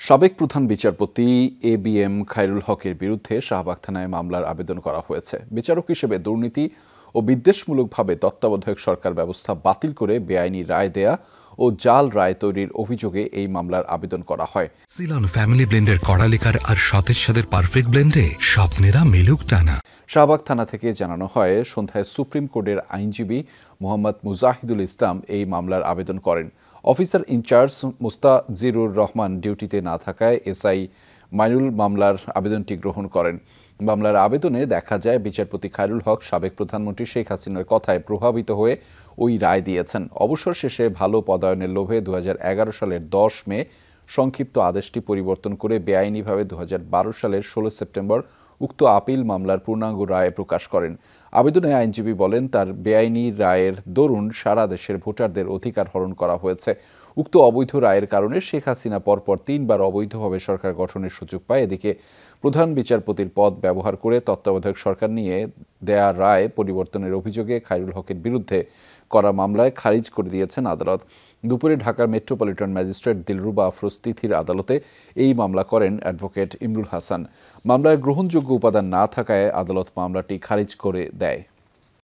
সাবেক প্রধান বিচারপতি এবিএম খায়রুল হকের বিরুদ্ধে শাহবাগ থানায় মামলার আবেদন করা হয়েছে। বিচারক হিসেবে দুর্নীতি ও বিদ্বেষমূলকভাবে তত্ত্বাবধায়ক সরকার ব্যবস্থা বাতিল করে বেআইনি রায় দেয়া ও জাল রায় তৈরির অভিযোগে এই মামলার আবেদন করা হয়। সিলন ফ্যামিলি ব্লেন্ডের কড়ালিকার আর সতেজ সাদের পারফেক্ট ব্লেন্ডে স্বপ্নেরা মেলুক টানা। শাহবাগ থানা থেকে জানানো হয়, সন্ধ্যায় সুপ্রিম কোর্টের আইনজীবী মোহাম্মদ মুজাহিদুল ইসলাম এই মামলার আবেদন করেন। অফিসার ইনচার্জ মুস্তাজিরুর রহমান ডিউটিতে না থাকায় এসআই মাইনুল মামলার আবেদনটি গ্রহণ করেন। মামলার আবেদনে দেখা যায়, বিচারপতি খায়রুল হক সাবেক প্রধানমন্ত্রী শেখ হাসিনার কথায় প্রভাবিত হয়ে ওই রায় দিয়েছেন। অবসর শেষে ভালো পদায়নের লোভে 2011 সালের 10 মে সংক্ষিপ্ত আদেশটি পরিবর্তন করে বেআইনিভাবে 2012 সালের 16 সেপ্টেম্বর উক্ত আপিল মামলার পূর্ণাঙ্গ রায় প্রকাশ করেন। আবেদনে আইনজীবী বলেন, তার বেআইনি রায়ের দরুন সারা দেশের ভোটারদের অধিকার হরণ করা হয়েছে। উক্ত অবৈধ রায়ের কারণে শেখ হাসিনা পরপর 3 বার অবৈধভাবে সরকার গঠনের সুযোগ পায়। এদিকে প্রধান বিচারপতির পদ ব্যবহার করে তত্ত্বাবধায়ক সরকার নিয়ে দেয়া রায় পরিবর্তনের অভিযোগে খায়রুল হকের বিরুদ্ধে করা মামলায় খারিজ করে দিয়েছেন আদালত। দুপুরে ঢাকার মেট্রোপলিটন ম্যাজিস্ট্রেট দিলরুবা আফরোজ তিথির আদালতে এই মামলা করেন অ্যাডভোকেট ইমরুল হাসান। মামলায় গ্রহণযোগ্য উপাদান না থাকায় আদালত মামলাটি খারিজ করে দেয়।